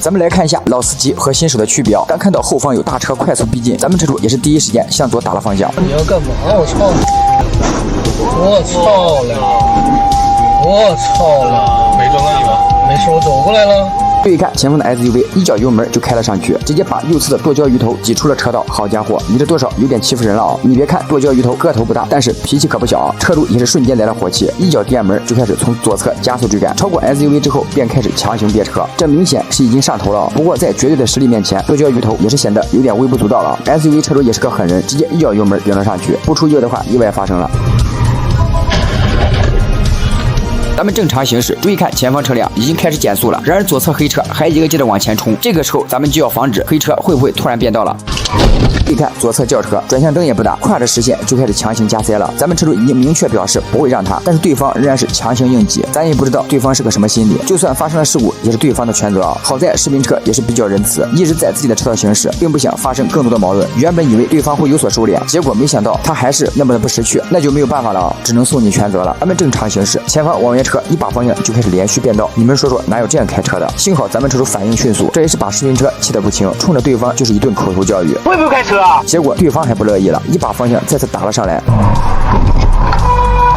咱们来看一下老司机和新手的区别啊。刚看到后方有大车快速逼近，咱们车主也是第一时间向左打了方向。你要干嘛？我操！我操了！我操了！没撞到你吧？没事，我走过来了。注意看前方的 SUV， 一脚油门就开了上去，直接把右侧的剁椒鱼头挤出了车道。好家伙，你这多少有点欺负人了啊！你别看剁椒鱼头个头不大，但是脾气可不小啊。车主也是瞬间来了火气，一脚电门就开始从左侧加速追赶，超过 SUV 之后便开始强行别车，这明显是已经上头了啊。不过在绝对的实力面前，剁椒鱼头也是显得有点微不足道了。SUV 车主也是个狠人，直接一脚油门顶了上去，不出意外的话，意外发生了。咱们正常行驶，注意看前方车辆已经开始减速了，然而左侧黑车还一个劲的往前冲，这个时候咱们就要防止黑车会不会突然变道了。注意看左侧轿车转向灯也不打，跨着实线就开始强行加塞了。咱们车主已经明确表示不会让他，但是对方仍然是强行硬挤，咱也不知道对方是个什么心理。就算发生了事故，也是对方的全责啊。好在士兵车也是比较仁慈，一直在自己的车道行驶，并不想发生更多的矛盾。原本以为对方会有所收敛，结果没想到他还是那么的不识趣，那就没有办法了啊，只能送你全责了。咱们正常行驶，前方网约车一把方向就开始连续变道，你们说说哪有这样开车的？幸好咱们车主反应迅速，这也是把士兵车气得不轻，冲着对方就是一顿口头教育。会不会开车啊？结果对方还不乐意了，一把方向再次打了上来。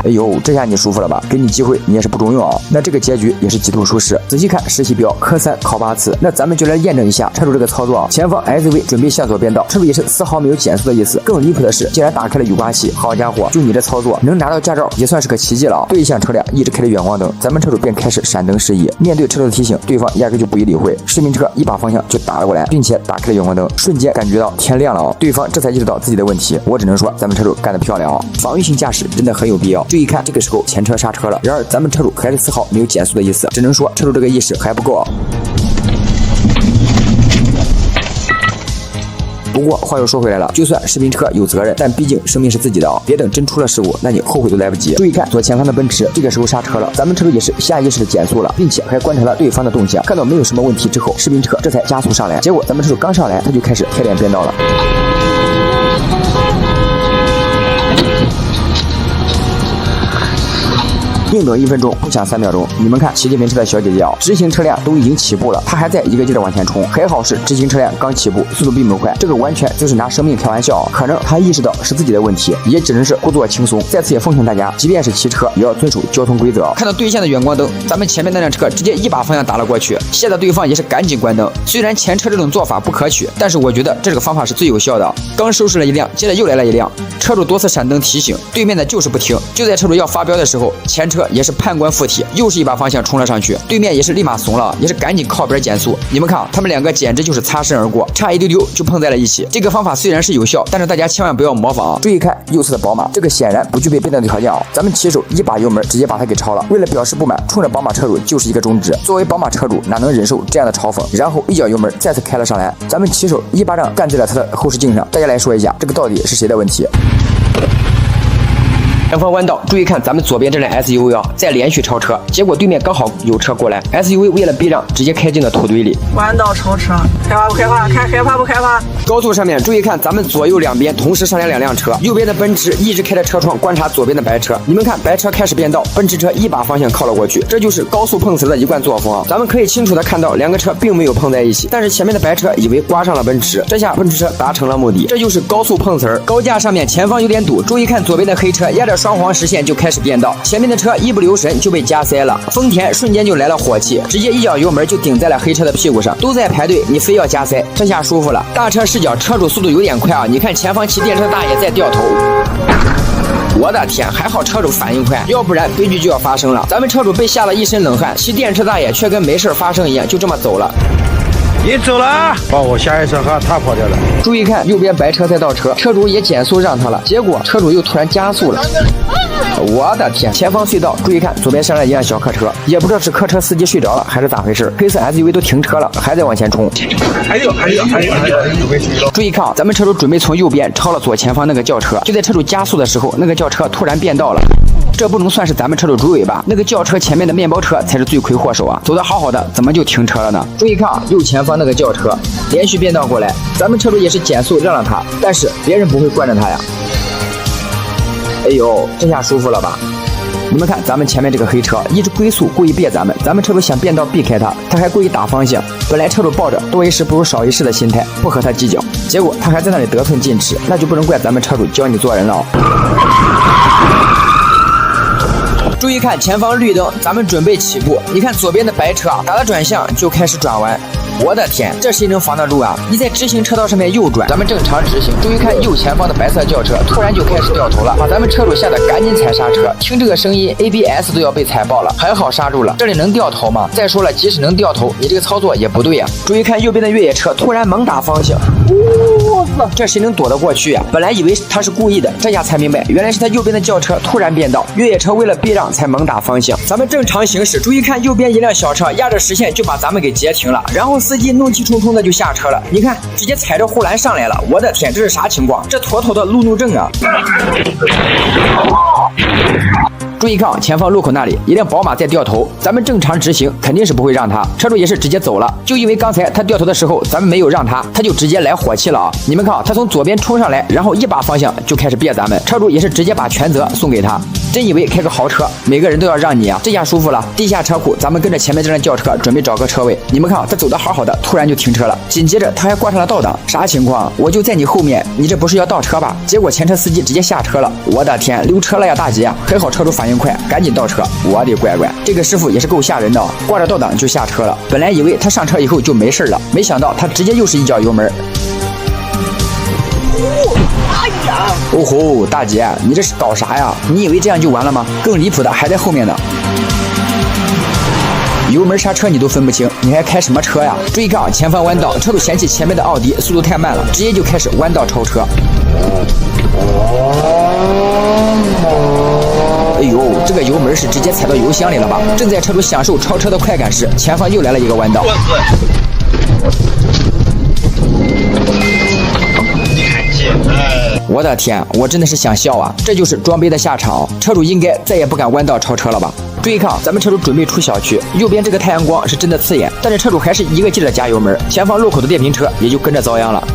哎呦，这下你舒服了吧？给你机会你也是不中用啊。那这个结局也是极度舒适。仔细看实习标，科3考8次。那咱们就来验证一下车主这个操作啊。前方 SUV 准备向左变道，车主也是丝毫没有减速的意思。更离谱的是，竟然打开了雨刮器。好家伙，就你这操作，能拿到驾照也算是个奇迹了啊。对向车辆一直开着远光灯，咱们车主便开始闪灯示意。面对车主的提醒，对方压根就不予理会。市民车一把方向就打了过来，并且打开了远光灯，瞬间感觉到天亮了啊。对方这才意识到自己的问题。我只能说，咱们车主干得漂亮啊！防御性驾驶真的很有必要。注意看，这个时候前车刹车了，然而咱们车主还是丝毫没有减速的意思，只能说车主这个意识还不够啊。不过话又说回来了，就算士兵车有责任，但毕竟生命是自己的啊，别等真出了事故，那你后悔都来不及。注意看左前方的奔驰，这个时候刹车了，咱们车主也是下意识的减速了，并且还观察了对方的动向，看到没有什么问题之后，士兵车这才加速上来。结果咱们车主刚上来，他就开始开脸变道了。硬等1分钟，不想3秒钟。你们看骑电瓶车的小姐姐啊，直行车辆都已经起步了，她还在一个劲的往前冲。还好是直行车辆刚起步，速度并不快，这个完全就是拿生命开玩笑啊。可能她意识到是自己的问题，也只能是故作轻松。在此也奉劝大家，即便是骑车，也要遵守交通规则啊。看到对向的远光灯，咱们前面那辆车直接一把方向打了过去，吓得对方也是赶紧关灯。虽然前车这种做法不可取，但是我觉得这个方法是最有效的。刚收拾了一辆，接着又来了一辆，车主多次闪灯提醒，对面的就是不听。就在车主要发飙的时候，前车也是判官附体，又是一把方向冲了上去，对面也是立马怂了，也是赶紧靠边减速。你们看，他们两个简直就是擦身而过，差一丢丢就碰在了一起。这个方法虽然是有效，但是大家千万不要模仿啊！注意看右侧的宝马，这个显然不具备变道的条件啊！咱们骑手一把油门直接把它给超了，为了表示不满，冲着宝马车主就是一个中指。作为宝马车主，哪能忍受这样的嘲讽？然后一脚油门再次开了上来，咱们骑手一巴掌干在了他的后视镜上。大家来说一下，这个到底是谁的问题？前方弯道，注意看咱们左边这辆 SUV 啊，在连续超车，结果对面刚好有车过来 ，SUV 为了避让，直接开进了土堆里。弯道超车，害怕不害怕？害怕不害怕？高速上面，注意看咱们左右两边同时上来2辆车，右边的奔驰一直开着车窗观察左边的白车。你们看，白车开始变道，奔驰车一把方向靠了过去，这就是高速碰瓷的一贯作风啊。咱们可以清楚的看到，2个车并没有碰在一起，但是前面的白车以为刮上了奔驰，这下奔驰车达成了目的，这就是高速碰瓷。高架上面前方有点堵，注意看左边的黑车压着双黄实线就开始变道，前面的车一不留神就被加塞了，丰田瞬间就来了火气，直接一脚油门就顶在了黑车的屁股上。都在排队，你非要加塞，这下舒服了。大车视角，车主速度有点快啊！你看前方骑电车大爷在掉头。我的天，还好车主反应快，要不然悲剧就要发生了。咱们车主被吓得一身冷汗，骑电车大爷却跟没事发生一样，就这么走了。你走了，把我下一车和他跑掉了。注意看右边白车在倒车，车主也减速让他了，结果车主又突然加速了。我的天，前方隧道，注意看左边上来一辆小客车，也不知道是客车司机睡着了还是咋回事，黑色 SUV 都停车了，还在往前冲。还有，注意看啊，咱们车主准备从右边超了左前方那个轿车，就在车主加速的时候，那个轿车突然变道了。这不能算是咱们车主追尾吧？那个轿车前面的面包车才是罪魁祸首啊！走得好好的，怎么就停车了呢？注意看啊，右前方那个轿车连续变道过来，咱们车主也是减速让了他，但是别人不会惯着他呀。哎呦，这下舒服了吧？你们看咱们前面这个黑车一直龟速故意别咱们车主想变道避开他，他还故意打方向。本来车主抱着多一事不如少一事的心态，不和他计较，结果他还在那里得寸进尺，那就不能怪咱们车主教你做人了。注意看前方绿灯，咱们准备起步。你看左边的白车打了转向就开始转弯。我的天，这谁能防得住啊？你在直行车道上面右转，咱们正常直行。注意看右前方的白色轿车，突然就开始掉头了，把咱们车主吓得赶紧踩刹车。听这个声音 ，ABS 都要被踩爆了，还好刹住了。这里能掉头吗？再说了，即使能掉头，你这个操作也不对呀。注意看右边的越野车，突然猛打方向，这谁能躲得过去呀？本来以为他是故意的，这下才明白，原来是他右边的轿车突然变道，越野车为了避让才猛打方向。咱们正常行驶，注意看右边一辆小车压着实线就把咱们给截停了，然后司机怒气冲冲的就下车了。你看，直接踩着护栏上来了，我的天，这是啥情况？这妥妥的路怒症啊！注意看前方路口那里，一辆宝马在掉头，咱们正常直行肯定是不会让他，车主也是直接走了。就因为刚才他掉头的时候咱们没有让他，他就直接来火气了啊！你们看，他从左边冲上来，然后一把方向就开始别咱们，车主也是直接把全责送给他。真以为开个豪车每个人都要让你啊，这下舒服了。地下车库，咱们跟着前面这辆轿车准备找个车位。你们看，他走得好好的，突然就停车了，紧接着他还挂上了倒档，啥情况？我就在你后面，你这不是要倒车吧？结果前车司机直接下车了，我的天，溜车了呀大姐！还好车主反应快，赶紧倒车。我的乖乖，这个师傅也是够吓人的，挂着倒档就下车了。本来以为他上车以后就没事了，没想到他直接又是一脚油门。哦吼，大姐，你这是搞啥呀？你以为这样就完了吗？更离谱的还在后面呢。油门刹车你都分不清，你还开什么车呀？注意看前方弯道，车主嫌弃前面的奥迪速度太慢了，直接就开始弯道超车。哎呦，这个油门是直接踩到油箱里了吧？正在车主享受超车的快感时，前方又来了一个弯道。我的天，我真的是想笑啊！这就是装杯的下场，车主应该再也不敢弯道超车了吧？注意看，咱们车主准备出小区，右边这个太阳光是真的刺眼，但是车主还是一个劲的加油门，前方路口的电瓶车也就跟着遭殃了。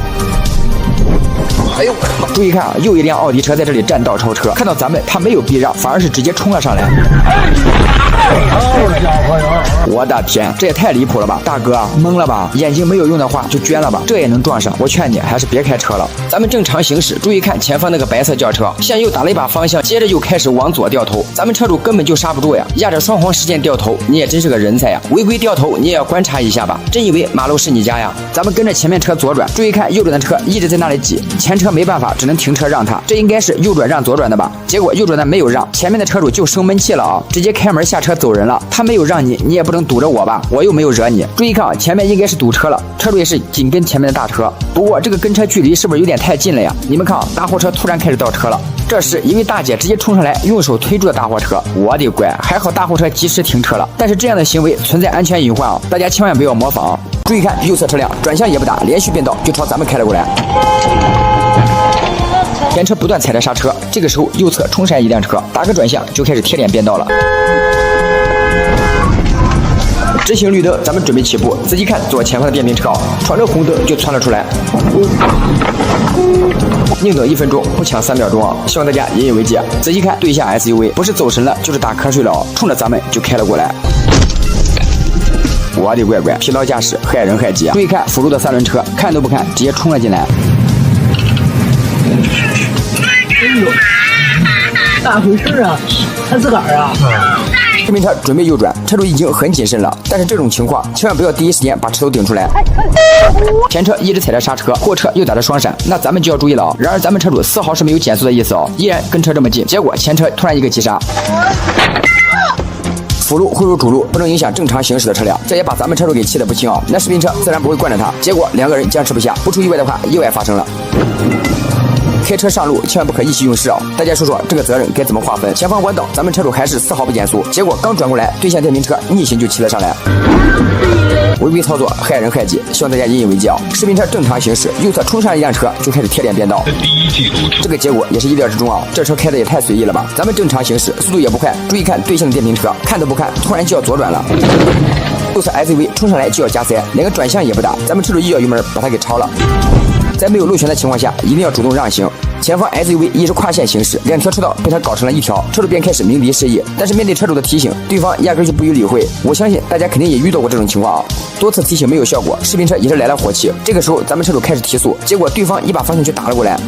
哎呦，注意看，又一辆奥迪车在这里占道超车，看到咱们他没有避让，反而是直接冲了上来。我的天，这也太离谱了吧！大哥懵了吧？眼睛没有用的话就捐了吧，这也能撞上？我劝你还是别开车了。咱们正常行驶，注意看前方那个白色轿车，向右打了一把方向，接着又开始往左掉头，咱们车主根本就刹不住呀，压着双黄实线掉头，你也真是个人才呀！违规掉头你也要观察一下吧，真以为马路是你家呀？咱们跟着前面车左转，注意看右转的车一直在那里挤，前车没办法，只能停车让他，这应该是右转让左转的吧？结果右转的没有让，前面的车主就生闷气了啊，直接开门下车走人了。他没有让你，你也不能堵着我吧？我又没有惹你。注意看，前面应该是堵车了，车主也是紧跟前面的大车。不过这个跟车距离是不是有点太近了呀？你们看，大货车突然开始倒车了。这时一位大姐直接冲上来，用手推住了大货车。我的乖，还好大货车及时停车了。但是这样的行为存在安全隐患啊，大家千万不要模仿。注意看，右侧车辆转向也不打，连续变道就朝咱们开了过来。前车不断踩着刹车，这个时候右侧冲上一辆车，打个转向就开始贴脸变道了。直行绿灯，咱们准备起步。仔细看左前方的电瓶车，闯着红灯就窜了出来。宁等1分钟，不抢3秒钟啊！希望大家引以为戒。仔细看对向 SUV， 不是走神了，就是打瞌睡了啊！冲着咱们就开了过来。我的乖乖，疲劳驾驶害人害己啊！注意看辅路的3轮车，看都不看，直接冲了进来。哎呦，咋回事啊？他自个儿啊？这名车准备右转，车主已经很谨慎了，但是这种情况千万不要第一时间把车头顶出来。前车一直踩着刹车，后车又打着双闪，那咱们就要注意了啊！然而咱们车主丝毫是没有减速的意思哦，依然跟车这么近，结果前车突然一个急刹。辅路汇入主路，不能影响正常行驶的车辆，这也把咱们车主给气得不轻啊！那视频车自然不会惯着他，结果2个人僵持不下，不出意外的话，意外发生了。开车上路千万不可意气用事啊！大家说说这个责任该怎么划分？前方弯道，咱们车主还是丝毫不减速，结果刚转过来，对向电瓶车逆行就骑了上来，违规操作害人害己，希望大家引以为戒啊！视频车正常行驶，右侧冲上一辆车就开始贴脸变道，这个结果也是意料之中啊！这车开的也太随意了吧！咱们正常行驶，速度也不快，注意看对向的电瓶车，看都不看，突然就要左转了。右侧 SUV 冲上来就要加塞，连个转向也不打，咱们车主一脚油门把它给超了。在没有路权的情况下，一定要主动让行。前方 SUV 一直跨线行驶，2条车道被他搞成了1条，车主便开始鸣笛示意。但是面对车主的提醒，对方压根就不予理会。我相信大家肯定也遇到过这种情况啊，多次提醒没有效果，视频车也是来了火气。这个时候咱们车主开始提速，结果对方一把方向就打了过来。